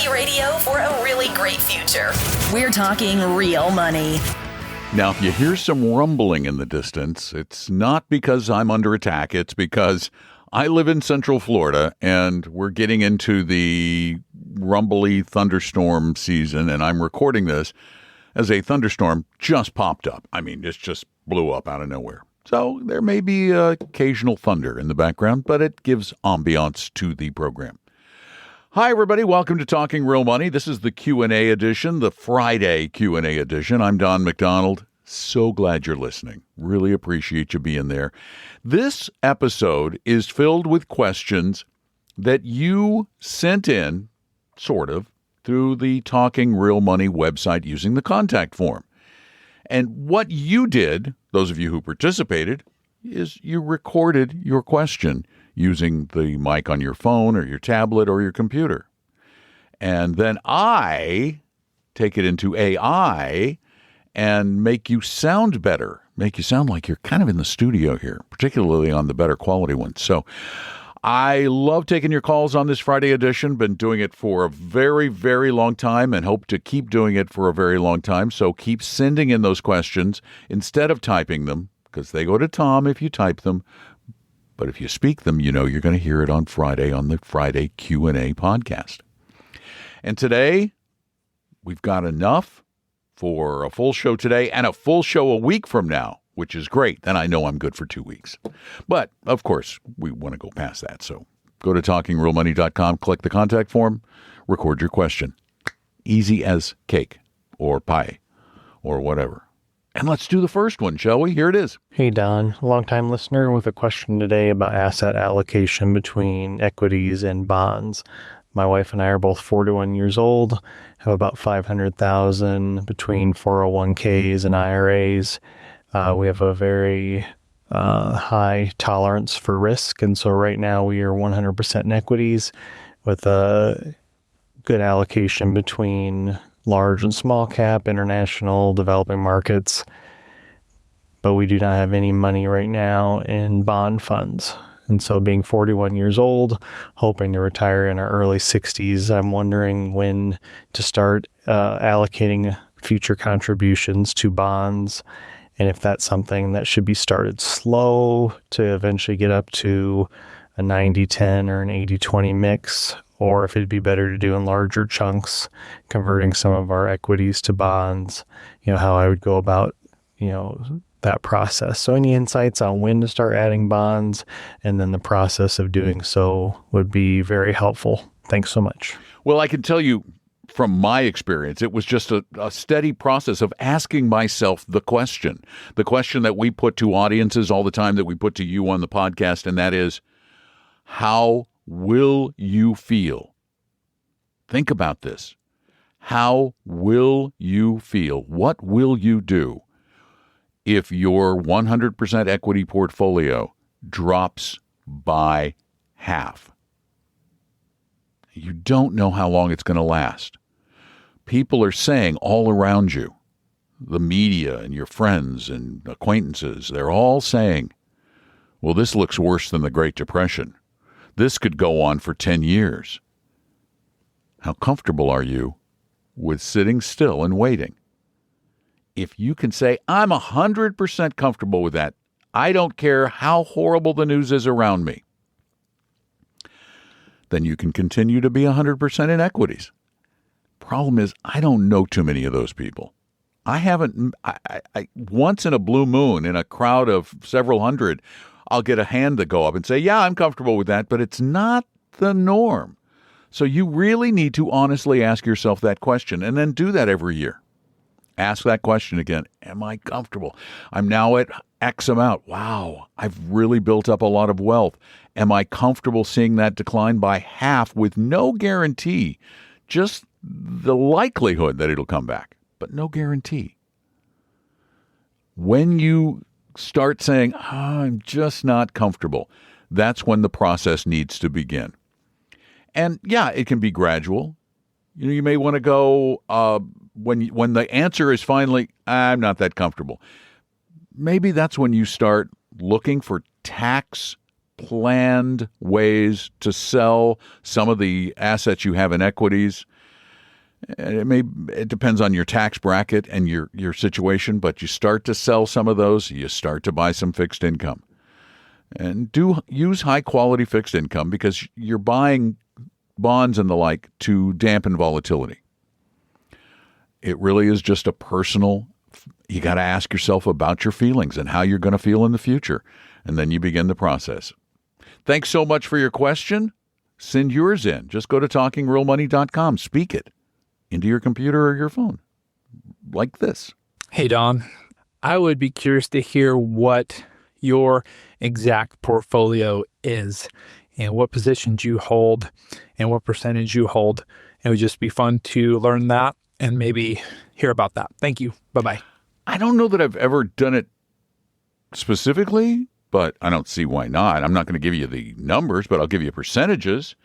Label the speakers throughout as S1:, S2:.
S1: money radio for a really great future. We're talking real money.
S2: Now, if you hear some rumbling in the distance, it's not because I'm under attack. It's because I live in Central Florida, and we're getting into the rumbly thunderstorm season, and I'm recording this as a thunderstorm just popped up. I mean, it just blew up out of nowhere. So there may be occasional thunder in the background, but it gives ambiance to the program. Hi, everybody. Welcome to Talking Real Money. This is the Q&A edition, the Friday Q&A edition. I'm Don McDonald. So glad you're listening. Really appreciate you being there. This episode is filled with questions that you sent in, sort of, through the Talking Real Money website using the contact form. And what you did, those of you who participated, is you recorded your question using the mic on your phone or your tablet or your computer. And then I take it into AI and make you sound better, make you sound like you're kind of in the studio here, particularly on the better quality ones. So I love taking your calls on this Friday edition. Been doing it for a very, very long time and hope to keep doing it for a very long time. So keep sending in those questions instead of typing them, because they go to Tom if you type them. But if you speak them, you know you're going to hear it on Friday on the Friday Q&A podcast. And today, we've got enough for a full show today and a full show a week from now, which is great. Then I know I'm good for 2 weeks. But, of course, we want to go past that. So go to talkingrealmoney.com, click the contact form, record your question. Easy as cake or pie or whatever. And let's do the first one, shall we? Here it is.
S3: Hey, Don, longtime listener with a question today about asset allocation between equities and bonds. My wife and I are both 41 years old, have about $500,000 between 401ks and IRAs. We have a very high tolerance for risk, and so right now we are 100% in equities with a good allocation between large and small cap, international, developing markets. But we do not have any money right now in bond funds. And so being 41 years old, hoping to retire in our early 60s, I'm wondering when to start allocating future contributions to bonds, and if that's something that should be started slow to eventually get up to a 90-10 or an 80-20 mix, or if it'd be better to do in larger chunks, converting some of our equities to bonds, how I would go about, that process. So any insights on when to start adding bonds and then the process of doing so would be very helpful. Thanks so much.
S2: Well, I can tell you from my experience, it was just a steady process of asking myself the question that we put to audiences all the time, that we put to you on the podcast, and that is, how will you feel? Think about this. How will you feel? What will you do if your 100% equity portfolio drops by half? You don't know how long it's going to last. People are saying all around you, the media and your friends and acquaintances, they're all saying, well, this looks worse than the Great Depression. This could go on for 10 years. How comfortable are you with sitting still and waiting? If you can say, I'm 100% comfortable with that, I don't care how horrible the news is around me, then you can continue to be 100% in equities. Problem is, I don't know too many of those people. I once in a blue moon, in a crowd of several hundred, I'll get a hand to go up and say, yeah, I'm comfortable with that, but it's not the norm. So you really need to honestly ask yourself that question, and then do that every year. Ask that question again. Am I comfortable? I'm now at X amount. Wow, I've really built up a lot of wealth. Am I comfortable seeing that decline by half with no guarantee? Just the likelihood that it'll come back, but no guarantee. When you start saying, I'm just not comfortable, that's when the process needs to begin. And yeah, it can be gradual. You may want to go when the answer is finally, I'm not that comfortable. Maybe that's when you start looking for tax planned ways to sell some of the assets you have in equities. And it depends on your tax bracket and your situation, but you start to sell some of those, you start to buy some fixed income. And do use high quality fixed income because you're buying bonds and the like to dampen volatility. It really is just a personal, you got to ask yourself about your feelings and how you're going to feel in the future. And then you begin the process. Thanks so much for your question. Send yours in. Just go to talkingrealmoney.com. Speak it into your computer or your phone like this.
S4: Hey, Don. I would be curious to hear what your exact portfolio is and what positions you hold and what percentage you hold. It would just be fun to learn that and maybe hear about that. Thank you. Bye-bye.
S2: I don't know that I've ever done it specifically, but I don't see why not. I'm not going to give you the numbers, but I'll give you percentages.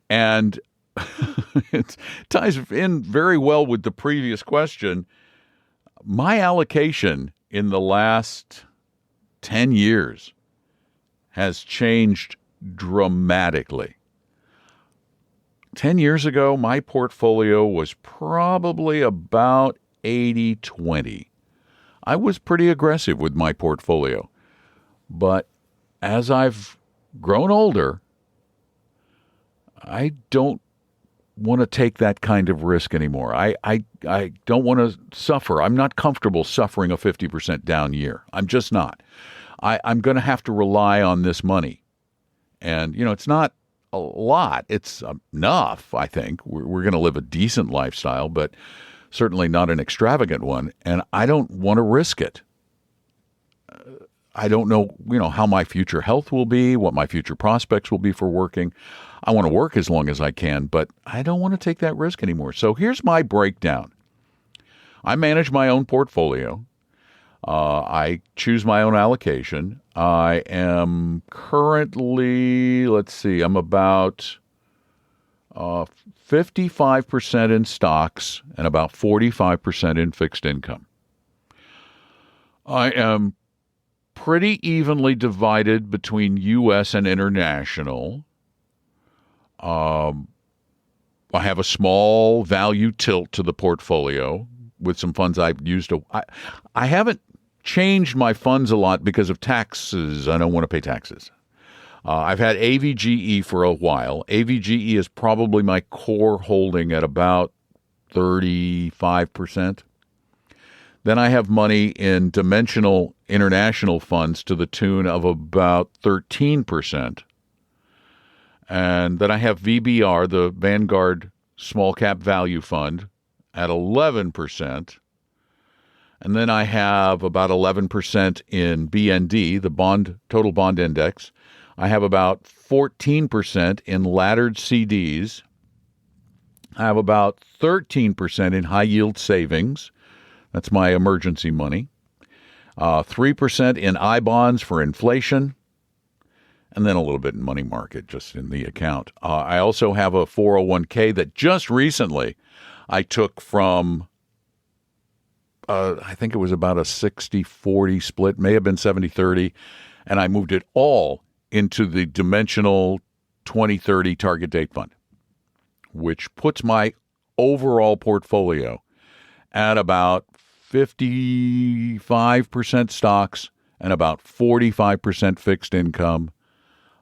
S2: And it ties in very well with the previous question. My allocation in the last 10 years has changed dramatically. 10 years ago, my portfolio was probably about 80-20. I was pretty aggressive with my portfolio. But as I've grown older, I don't want to take that kind of risk anymore. I don't want to suffer. I'm not comfortable suffering a 50% down year. I'm just not. I'm going to have to rely on this money. And, it's not a lot. It's enough, I think. We're going to live a decent lifestyle, but certainly not an extravagant one. And I don't want to risk it. I don't know, how my future health will be, what my future prospects will be for working. I want to work as long as I can, but I don't want to take that risk anymore. So here's my breakdown. I manage my own portfolio. I choose my own allocation. I am currently, I'm about 55% in stocks and about 45% in fixed income. I am pretty evenly divided between U.S. and international. I have a small value tilt to the portfolio with some funds I've used. I haven't changed my funds a lot because of taxes. I don't want to pay taxes. I've had AVGE for a while. AVGE is probably my core holding at about 35%. Then I have money in dimensional international funds to the tune of about 13%. And then I have VBR, the Vanguard Small Cap Value Fund, at 11%. And then I have about 11% in BND, the Total Bond Index. I have about 14% in laddered CDs. I have about 13% in high yield savings. That's my emergency money. 3% in I-bonds for inflation. And then a little bit in money market, just in the account. I also have a 401k that just recently I took from, I think it was about a 60-40 split, may have been 70-30, and I moved it all into the Dimensional 2030 Target Date Fund, which puts my overall portfolio at about 55% stocks and about 45% fixed income.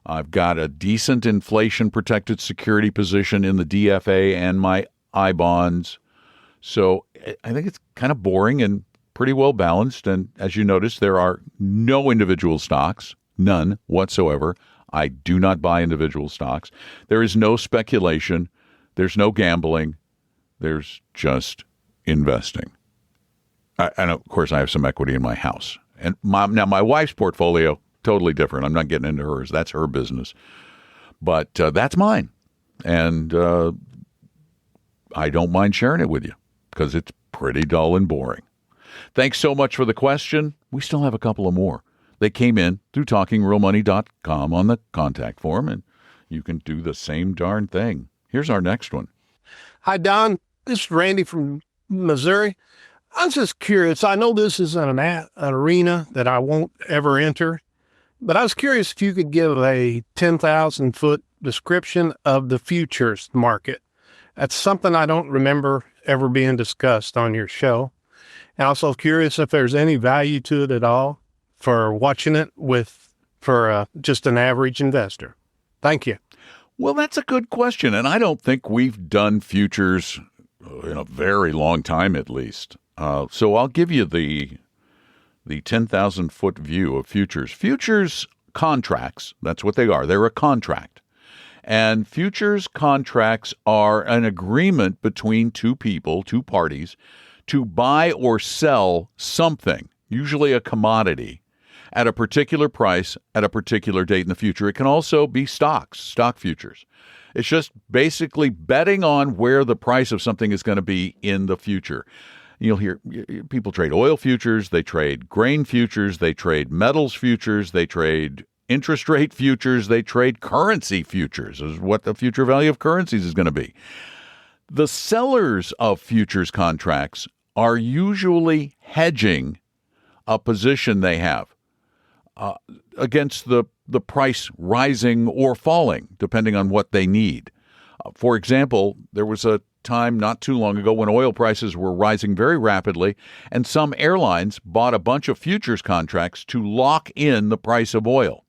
S2: I've got a decent inflation-protected security position in the DFA and my I-bonds. So I think it's kind of boring and pretty well balanced. And as you notice, there are no individual stocks, none whatsoever. I do not buy individual stocks. There is no speculation. There's no gambling. There's just investing. And of course, I have some equity in my house. And my wife's portfolio, totally different. I'm not getting into hers. That's her business. But that's mine. And I don't mind sharing it with you because it's pretty dull and boring. Thanks so much for the question. We still have a couple of more. They came in through talkingrealmoney.com on the contact form, and you can do the same darn thing. Here's our next one.
S5: Hi, Don. This is Randy from Missouri. I was just curious. I know this is an arena that I won't ever enter, but I was curious if you could give a 10,000-foot description of the futures market. That's something I don't remember ever being discussed on your show. And also curious if there's any value to it at all for watching it for just an average investor. Thank you.
S2: Well, that's a good question, and I don't think we've done futures in a very long time, at least. So I'll give you the 10,000-foot view of futures. Futures contracts, that's what they are. They're a contract. And futures contracts are an agreement between two people, two parties, to buy or sell something, usually a commodity, at a particular price at a particular date in the future. It can also be stock futures. It's just basically betting on where the price of something is going to be in the future. You'll hear people trade oil futures, they trade grain futures, they trade metals futures, they trade interest rate futures, they trade currency futures, is what the future value of currencies is going to be. The sellers of futures contracts are usually hedging a position they have against the price rising or falling, depending on what they need. For example, there was a time not too long ago when oil prices were rising very rapidly, and some airlines bought a bunch of futures contracts to lock in the price of oil.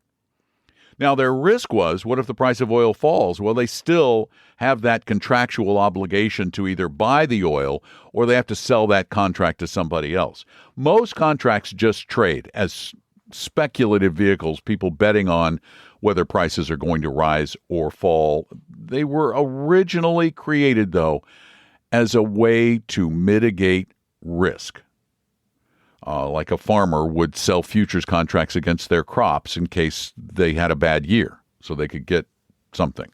S2: Now, their risk was, what if the price of oil falls? Well, they still have that contractual obligation to either buy the oil or they have to sell that contract to somebody else. Most contracts just trade as speculative vehicles, people betting on whether prices are going to rise or fall. They were originally created, though, as a way to mitigate risk. Like a farmer would sell futures contracts against their crops in case they had a bad year, so they could get something.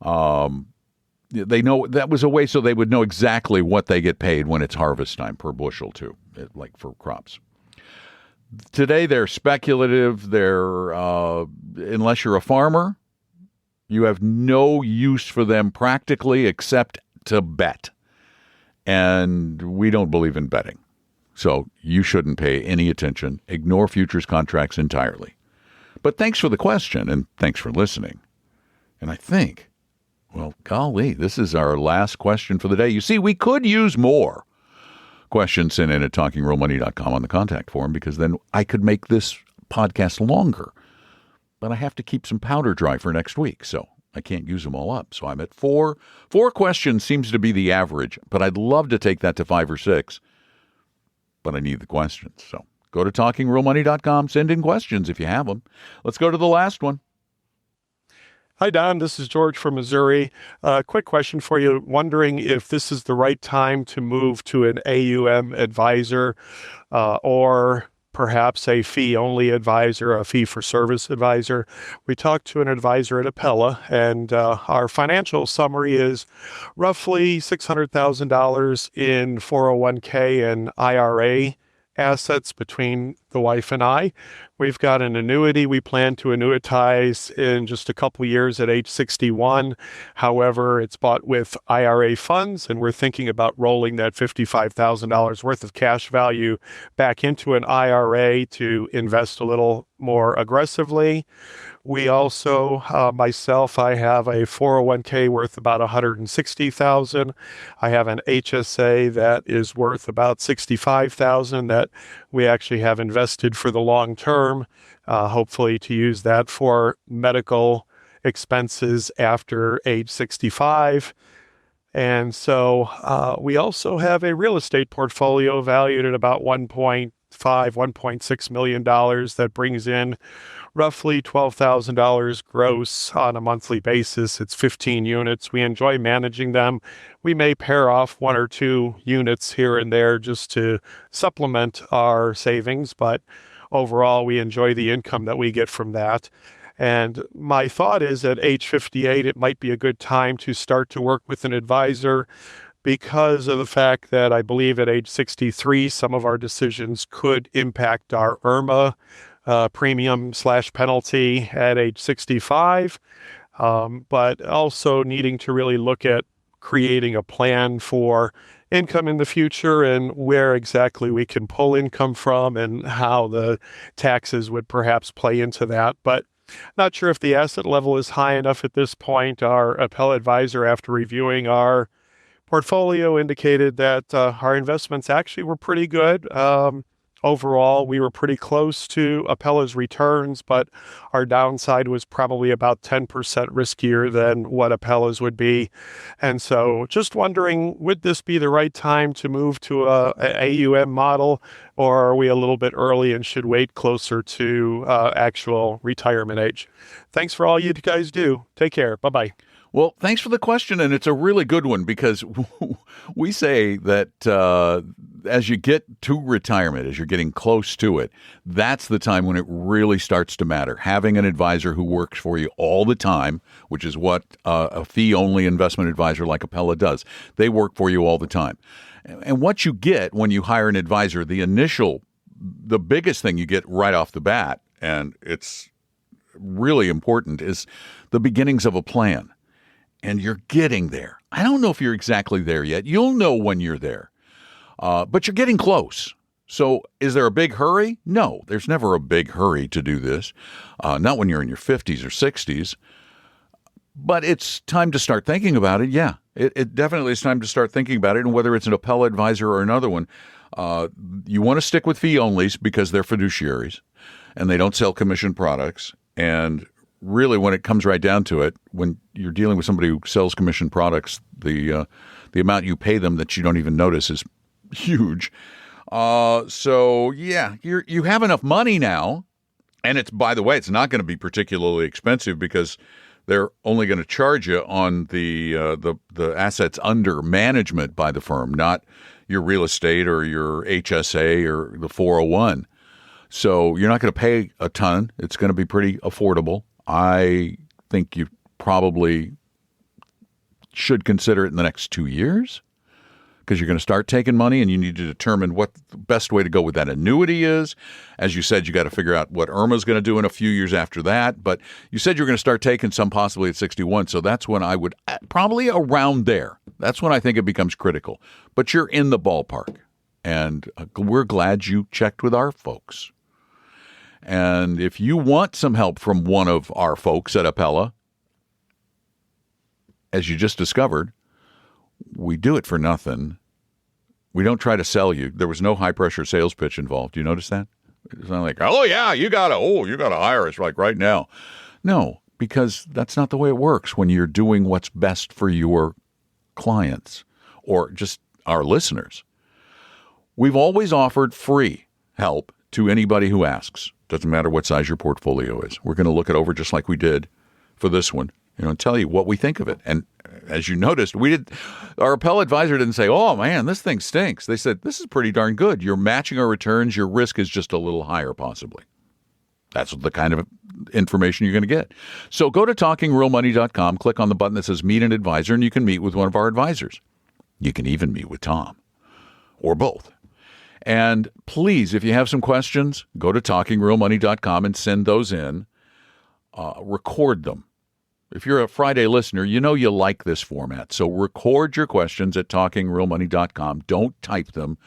S2: They know that was a way so they would know exactly what they get paid when it's harvest time per bushel, too, like for crops. Today, they're speculative. They're unless you're a farmer, you have no use for them practically except to bet. And we don't believe in betting. So you shouldn't pay any attention. Ignore futures contracts entirely. But thanks for the question, and thanks for listening. And I think, well, golly, this is our last question for the day. You see, we could use more questions sent in at talkingrealmoney.com on the contact form, because then I could make this podcast longer. But I have to keep some powder dry for next week, so I can't use them all up. So I'm at 4. 4 questions seems to be the average, but I'd love to take that to 5 or 6. But I need the questions. So go to talkingrealmoney.com, send in questions if you have them. Let's go to the last one.
S6: Hi, Don. This is George from Missouri. Quick question for you. Wondering if this is the right time to move to an AUM advisor or perhaps a fee-only advisor, a fee-for-service advisor. We talked to an advisor at Appella, and our financial summary is roughly $600,000 in 401k and IRA assets between the wife and I. We've got an annuity we plan to annuitize in just a couple years at age 61. However, it's bought with IRA funds, and we're thinking about rolling that $55,000 worth of cash value back into an IRA to invest a little more aggressively. We also, myself, I have a 401k worth about $160,000. I have an HSA that is worth about $65,000 that we actually have invested for the long term, hopefully to use that for medical expenses after age 65. And so we also have a real estate portfolio valued at about $1.6 million that brings in roughly $12,000 gross on a monthly basis. It's 15 units. We enjoy managing them. We may pair off 1 or 2 units here and there just to supplement our savings, but overall, we enjoy the income that we get from that. And my thought is at age 58, it might be a good time to start to work with an advisor, because of the fact that I believe at age 63, some of our decisions could impact our IRMA premium/penalty at age 65, but also needing to really look at creating a plan for income in the future and where exactly we can pull income from and how the taxes would perhaps play into that. But not sure if the asset level is high enough at this point. Our appellate advisor, after reviewing our portfolio indicated that our investments actually were pretty good. Overall, we were pretty close to Apella's returns, but our downside was probably about 10% riskier than what Apella's would be. And so just wondering, would this be the right time to move to a AUM model, or are we a little bit early and should wait closer to actual retirement age? Thanks for all you guys do. Take care. Bye-bye.
S2: Well, thanks for the question, and it's a really good one because we say that as you get to retirement, as you're getting close to it, that's the time when it really starts to matter. Having an advisor who works for you all the time, which is what a fee-only investment advisor like Apella does. They work for you all the time. And what you get when you hire an advisor, the biggest thing you get right off the bat, and it's really important, is the beginnings of a plan. And you're getting there. I don't know if you're exactly there yet. You'll know when you're there. But you're getting close. So is there a big hurry? No, there's never a big hurry to do this. Not when you're in your 50s or 60s. But it's time to start thinking about it. Yeah, it definitely is time to start thinking about it. And whether it's an Apella advisor or another one, you want to stick with fee-onlys because they're fiduciaries and they don't sell commission products. And really, when it comes right down to it, when you're dealing with somebody who sells commission products, the amount you pay them that you don't even notice is huge. So yeah, you have enough money now, and it's, by the way, it's not going to be particularly expensive because they're only going to charge you on the assets under management by the firm, not your real estate or your HSA or the 401. So you're not going to pay a ton. It's going to be pretty affordable. I think you probably should consider it in the next 2 years because you're going to start taking money and you need to determine what the best way to go with that annuity is. As you said, you got to figure out what Irma's going to do in a few years after that. But you said you're going to start taking some possibly at 61. So that's when I would probably around there. That's when I think it becomes critical. But you're in the ballpark. And we're glad you checked with our folks. And if you want some help from one of our folks at Apella, as you just discovered, we do it for nothing. We don't try to sell you. There was no high-pressure sales pitch involved. You notice that? It's not like, oh, yeah, you got to hire us like right now. No, because that's not the way it works when you're doing what's best for your clients or just our listeners. We've always offered free help to anybody who asks. Doesn't matter what size your portfolio is. We're going to look it over just like we did for this one, and tell you what we think of it. And as you noticed, our Apella advisor didn't say, oh, man, this thing stinks. They said, this is pretty darn good. You're matching our returns. Your risk is just a little higher, possibly. That's the kind of information you're going to get. So go to talkingrealmoney.com, click on the button that says Meet an Advisor, and you can meet with one of our advisors. You can even meet with Tom or both. And please, if you have some questions, go to talkingrealmoney.com and send those in. Record them. If you're a Friday listener, you know you like this format. So record your questions at talkingrealmoney.com. Don't type them.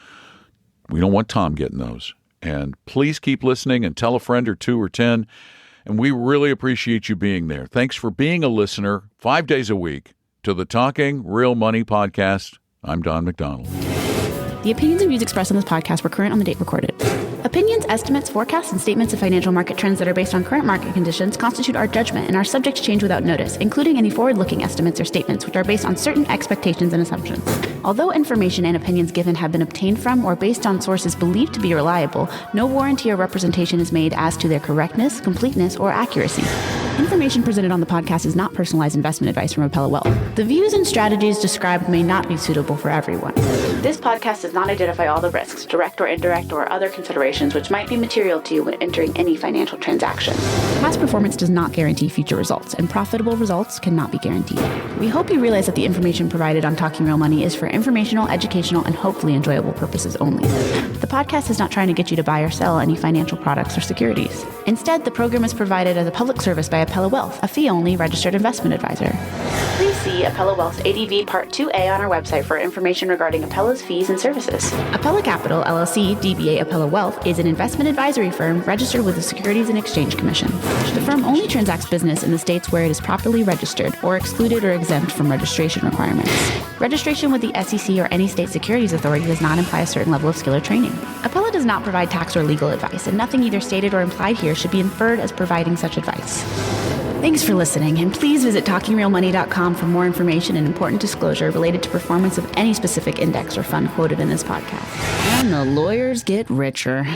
S2: We don't want Tom getting those. And please keep listening and tell a friend or 2 or 10. And we really appreciate you being there. Thanks for being a listener 5 days a week to the Talking Real Money podcast. I'm Don McDonald.
S7: The opinions and views expressed on this podcast were current on the date recorded. Opinions, estimates, forecasts, and statements of financial market trends that are based on current market conditions constitute our judgment and are subject to change without notice, including any forward-looking estimates or statements which are based on certain expectations and assumptions. Although information and opinions given have been obtained from or based on sources believed to be reliable, no warranty or representation is made as to their correctness, completeness, or accuracy. Information presented on the podcast is not personalized investment advice from Apella Wealth. The views and strategies described may not be suitable for everyone. This podcast does not identify all the risks, direct or indirect, or other considerations which might be material to you when entering any financial transaction. Past performance does not guarantee future results, and profitable results cannot be guaranteed. We hope you realize that the information provided on Talking Real Money is for informational, educational, and hopefully enjoyable purposes only. The podcast is not trying to get you to buy or sell any financial products or securities. Instead, the program is provided as a public service by Apella Wealth, a fee-only registered investment advisor. Please see Apella Wealth's ADV Part 2A on our website for information regarding Apella's Appella's fees and services. Appella Capital, LLC, DBA Appella Wealth, is an investment advisory firm registered with the Securities and Exchange Commission. The firm only transacts business in the states where it is properly registered or excluded or exempt from registration requirements. Registration with the SEC or any state securities authority does not imply a certain level of skill or training. Appella does not provide tax or legal advice, and nothing either stated or implied here should be inferred as providing such advice. Thanks for listening, and please visit TalkingRealMoney.com for more information and important disclosure related to performance of any specific index or fund quoted in this podcast. And the lawyers get richer.